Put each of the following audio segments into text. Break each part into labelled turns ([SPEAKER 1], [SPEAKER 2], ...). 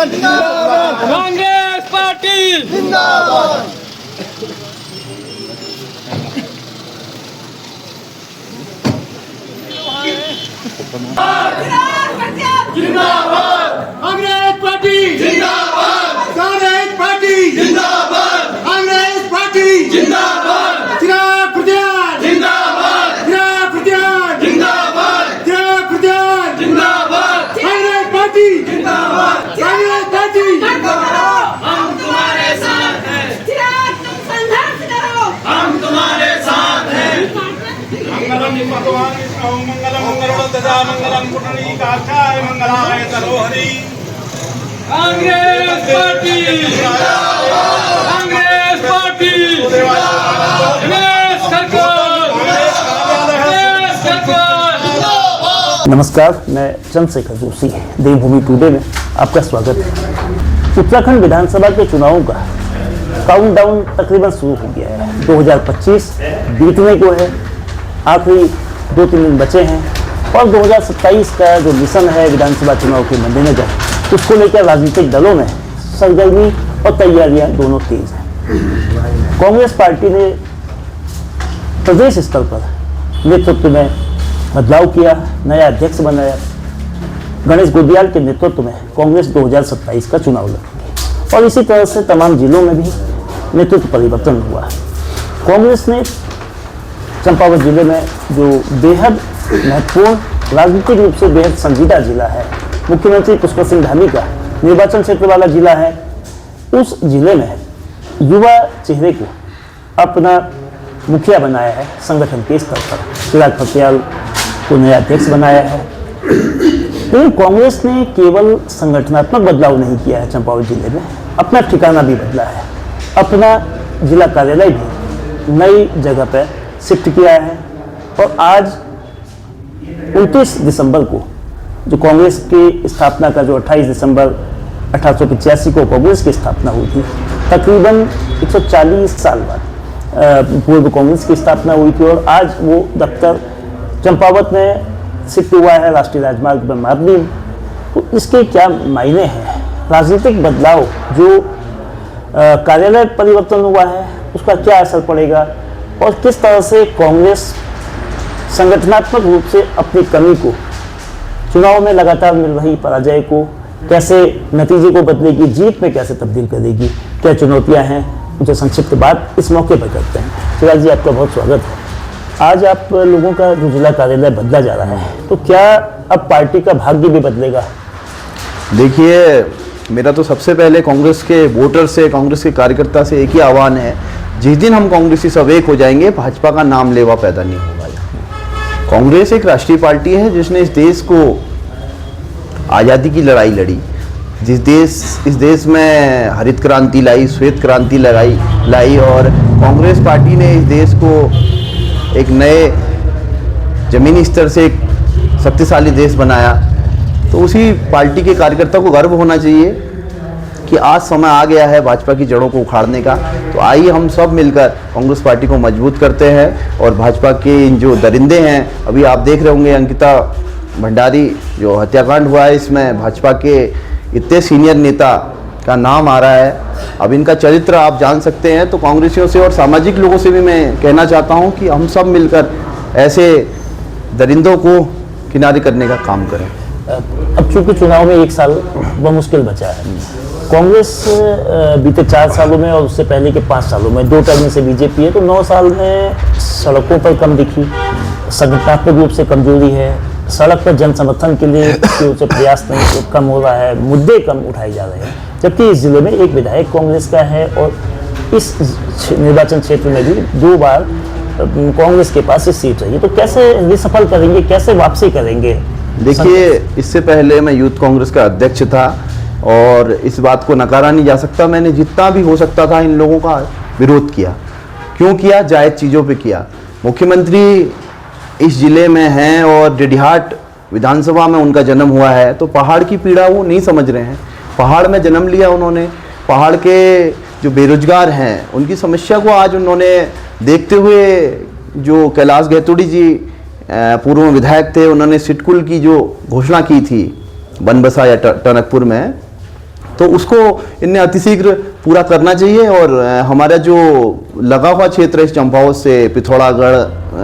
[SPEAKER 1] Congress party
[SPEAKER 2] जिंदाबाद।
[SPEAKER 1] जिंदाबाद Congress party
[SPEAKER 2] जिंदाबाद।
[SPEAKER 1] कांग्रेस पार्टी
[SPEAKER 2] जिंदाबाद।
[SPEAKER 1] कांग्रेस पार्टी
[SPEAKER 2] जिंदाबाद।
[SPEAKER 1] चिराग प्रधान
[SPEAKER 2] जिंदाबाद।
[SPEAKER 1] चिराग प्रधान
[SPEAKER 2] जिंदाबाद।
[SPEAKER 1] चिराग प्रधान
[SPEAKER 2] जिंदाबाद।
[SPEAKER 1] कांग्रेस पार्टी
[SPEAKER 2] जिंदाबाद।
[SPEAKER 1] कांग्रेस पार्टी
[SPEAKER 2] हम तुम्हारे साथ हैं।
[SPEAKER 3] चिराग तुम संघर्ष करो।
[SPEAKER 2] हम तुम्हारे साथ हैं।
[SPEAKER 4] मंगलम भगवान विष्णु मंगलम मंगलवददा मंगलम पुंडरीकाक्षाय मंगलाय तनोहरि।
[SPEAKER 1] कांग्रेस पार्टी कांग्रेस पार्टी कांग्रेस सरकार कांग्रेस सरकार।
[SPEAKER 5] नमस्कार, मैं चंद्रशेखर जोशी देवभूमि टुडे में आपका स्वागत है। उत्तराखंड विधानसभा के चुनावों का काउंटडाउन तकरीबन शुरू हो गया है। 2025 बीतने को है, आखिरी 2-3 दिन बचे हैं और 2027 का जो मिशन है विधानसभा चुनाव के मद्देनजर, उसको लेकर राजनीतिक दलों में सरगर्मी और तैयारियां दोनों तेज हैं। कांग्रेस पार्टी ने प्रदेश स्तर पर नेतृत्व में बदलाव किया, नया अध्यक्ष बनाया। गणेश गोदियाल के नेतृत्व में कांग्रेस 2027 का चुनाव लड़ेगी और इसी तरह से तमाम जिलों में भी नेतृत्व परिवर्तन हुआ। कांग्रेस ने चंपावत जिले में जो बेहद महत्वपूर्ण, राजनीतिक रूप से बेहद संजीदा जिला है, मुख्यमंत्री पुष्कर सिंह धामी का निर्वाचन क्षेत्र वाला जिला है, उस जिले में युवा चेहरे को अपना मुखिया बनाया है। संगठन के स्तर पर चिराग फटियाल को नया अध्यक्ष बनाया है। लेकिन कांग्रेस ने केवल संगठनात्मक बदलाव नहीं किया है, चंपावत जिले में अपना ठिकाना भी बदला है, अपना जिला कार्यालय भी नई जगह पर शिफ्ट किया है। और आज 29 दिसंबर को जो कांग्रेस की स्थापना का, जो 28 दिसंबर 1885 को कांग्रेस की स्थापना हुई थी, तकरीबन 140 साल बाद पूर्व कांग्रेस की स्थापना हुई थी और आज वो दफ्तर चंपावत में शिफ्ट हुआ है, राष्ट्रीय राजमार्ग पर मार्बलिंग। तो इसके क्या मायने हैं? राजनीतिक बदलाव जो कार्यालय परिवर्तन हुआ है, उसका क्या असर पड़ेगा और किस तरह से कांग्रेस संगठनात्मक रूप से अपनी कमी को, चुनाव में लगातार मिल रही पराजय को कैसे नतीजे को बदलेगी, जीत में कैसे तब्दील करेगी, क्या चुनौतियां हैं, उनसे संक्षिप्त बात इस मौके पर करते हैं। चिराग जी, आपका बहुत स्वागत है। आज आप लोगों का जो जिला कार्यालय बदला जा रहा है, तो क्या अब पार्टी का भाग्य भी बदलेगा?
[SPEAKER 6] देखिए, मेरा तो सबसे पहले कांग्रेस के वोटर से, कांग्रेस के कार्यकर्ता से एक ही आह्वान है, जिस दिन हम कांग्रेसी सब एक हो जाएंगे, भाजपा का नाम लेवा पैदा नहीं होगा। कांग्रेस एक राष्ट्रीय पार्टी है जिसने इस देश को आज़ादी की लड़ाई लड़ी, इस देश में हरित क्रांति लाई, श्वेत क्रांति लाई और कांग्रेस पार्टी ने इस देश को एक नए जमीनी स्तर से एक शक्तिशाली देश बनाया। तो उसी पार्टी के कार्यकर्ता को गर्व होना चाहिए कि आज समय आ गया है भाजपा की जड़ों को उखाड़ने का। तो आइए हम सब मिलकर कांग्रेस पार्टी को मजबूत करते हैं और भाजपा के इन जो दरिंदे हैं, अभी आप देख रहे होंगे अंकिता भंडारी जो हत्याकांड हुआ है, इसमें भाजपा के इतने सीनियर नेता का नाम आ रहा है। अब इनका चरित्र आप जान सकते हैं। तो कांग्रेसियों से और सामाजिक लोगों से भी मैं कहना चाहता हूं कि हम सब मिलकर ऐसे दरिंदों को किनारे करने का काम करें।
[SPEAKER 5] अब चूंकि चुनाव में 1 साल मुश्किल बचा है, कांग्रेस बीते 4 सालों में और उससे पहले के 5 सालों में 2 टर्म से बीजेपी है, तो 9 साल में सड़कों पर कम दिखी, संगठनात्मक रूप से कमजोरी है, सड़क पर जन समर्थन के लिए से प्रयास नहीं, कम हो रहा है, मुद्दे कम उठाए जा रहे हैं। जबकि इस जिले में एक विधायक कांग्रेस का है और इस निर्वाचन क्षेत्र में भी 2 बार कांग्रेस के पास इस सीट रही है। तो कैसे ये सफल करेंगे, कैसे वापसी करेंगे?
[SPEAKER 6] देखिए, इससे पहले मैं यूथ कांग्रेस का अध्यक्ष था और इस बात को नकारा नहीं जा सकता, मैंने जितना भी हो सकता था इन लोगों का विरोध किया। क्यों किया? जायज़ चीज़ों पे किया। मुख्यमंत्री इस जिले में हैं और डेडिहाट विधानसभा में उनका जन्म हुआ है, तो पहाड़ की पीड़ा वो नहीं समझ रहे हैं। पहाड़ में जन्म लिया उन्होंने, पहाड़ के जो बेरोजगार हैं उनकी समस्या को आज उन्होंने देखते हुए, जो कैलाश गहतोड़ी जी पूर्व विधायक थे, उन्होंने सिटकुल की जो घोषणा की थी बनबसा या टनकपुर में, तो उसको इन्हें अतिशीघ्र पूरा करना चाहिए। और हमारा जो लगा हुआ क्षेत्र है चंपावत से पिथौरागढ़,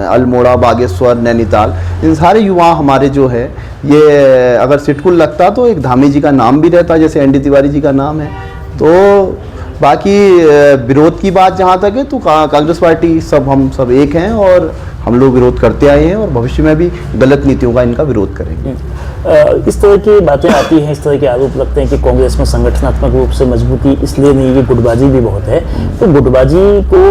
[SPEAKER 6] अल्मोड़ा, बागेश्वर, नैनीताल, इन सारे युवा हमारे जो है ये अगर सिटकुल लगता तो एक धामी जी का नाम भी रहता जैसे एनडी तिवारी जी का नाम है। तो बाकी विरोध की बात जहाँ तक है तो कांग्रेस पार्टी हम सब एक हैं और हम लोग विरोध करते आए हैं और भविष्य में भी गलत नीतियों का इनका विरोध करेंगे।
[SPEAKER 5] इस तरह की बातें आती हैं, इस तरह के आरोप लगते हैं कि कांग्रेस में संगठनात्मक रूप से मजबूती इसलिए नहीं है, गुटबाजी भी बहुत है। तो गुटबाजी को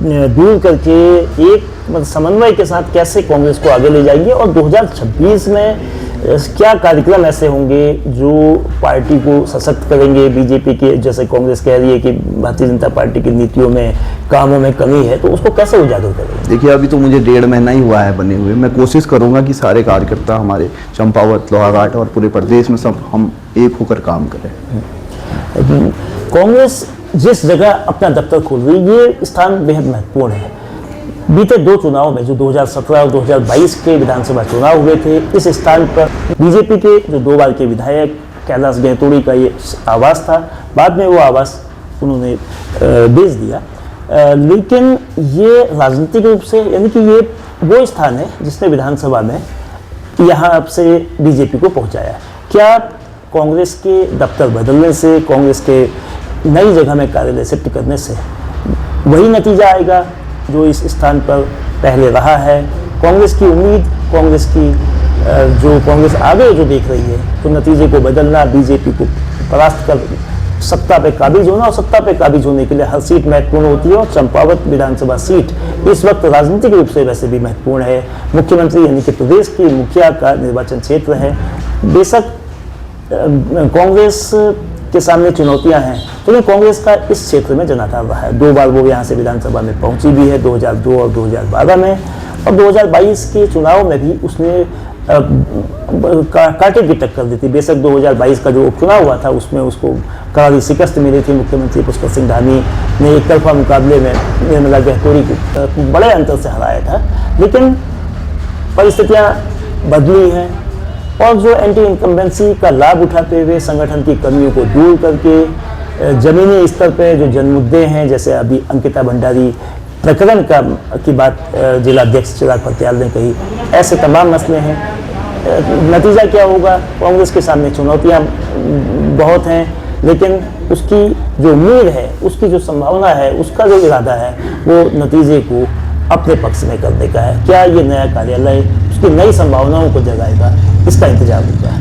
[SPEAKER 5] दूर करके एक समन्वय के साथ कैसे कांग्रेस को आगे ले जाएंगे और 2026 में क्या कार्यक्रम ऐसे होंगे जो पार्टी को सशक्त करेंगे? बीजेपी के जैसे कांग्रेस कह रही है कि भारतीय जनता पार्टी की नीतियों में, कामों में कमी है, तो उसको कैसे उजागर करेंगे?
[SPEAKER 6] देखिए, अभी तो मुझे 1.5 महीना ही हुआ है बने हुए। मैं कोशिश करूंगा कि सारे कार्यकर्ता हमारे चंपावत, लोहाघाट और पूरे प्रदेश में सब हम एक होकर काम करें।
[SPEAKER 5] कांग्रेस जिस जगह अपना दफ्तर खोल रही है, ये स्थान बेहद महत्वपूर्ण है। बीते 2 चुनाव में जो 2017 और 2022 के विधानसभा चुनाव हुए थे, इस स्थान पर बीजेपी के जो 2 बार के विधायक कैलाश गहतोड़ी का ये आवास था। बाद में वो आवास उन्होंने बेच दिया, लेकिन ये राजनीतिक रूप से यानी कि ये वो स्थान है जिसने विधानसभा में यहाँ से बीजेपी को पहुँचाया। क्या कांग्रेस के दफ्तर बदलने से, कांग्रेस के नई जगह में कार्यालय शिफ्ट करने से वही नतीजा आएगा जो इस स्थान पर पहले रहा है? कांग्रेस की उम्मीद, कांग्रेस की जो कांग्रेस आगे जो देख रही है, तो नतीजे को बदलना, बीजेपी को परास्त कर सत्ता पे काबिज होना, और सत्ता पे काबिज होने के लिए हर सीट महत्वपूर्ण होती है। और चंपावत विधानसभा सीट इस वक्त राजनीतिक रूप से वैसे भी महत्वपूर्ण है। मुख्यमंत्री यानी कि प्रदेश की मुखिया का निर्वाचन क्षेत्र है। बेशक कांग्रेस के सामने चुनौतियां हैं, लेकिन कांग्रेस का इस क्षेत्र में जनाधार रहा है। 2 बार वो यहाँ से विधानसभा में पहुंची भी है, 2002 और 2012 में, और 2022 के चुनाव में भी उसने कांटे की टक्कर दी थी। बेशक 2022 का जो उपचुनाव हुआ था उसमें उसको करारी शिकस्त मिली थी। मुख्यमंत्री पुष्कर सिंह धामी ने एक तरफा मुकाबले में निर्मला गहतोड़ी को बड़े अंतर से हराया था, लेकिन परिस्थितियाँ बदली हैं और जो एंटी इनकम्बेंसी का लाभ उठाते हुए संगठन की कमियों को दूर करके जमीनी स्तर पे जो जनमुद्दे हैं, जैसे अभी अंकिता भंडारी प्रकरण की बात जिला अध्यक्ष चिराग फतेयाल ने कही, ऐसे तमाम मसले हैं। नतीजा क्या होगा? कांग्रेस के सामने चुनौतियां बहुत हैं, लेकिन उसकी जो उम्मीद है, उसकी जो संभावना है, उसका जो इरादा है, वो नतीजे को अपने पक्ष में करने का है। क्या ये नया कार्यालय उसकी नई संभावनाओं को जगाएगा? इसका इंतजार होगा।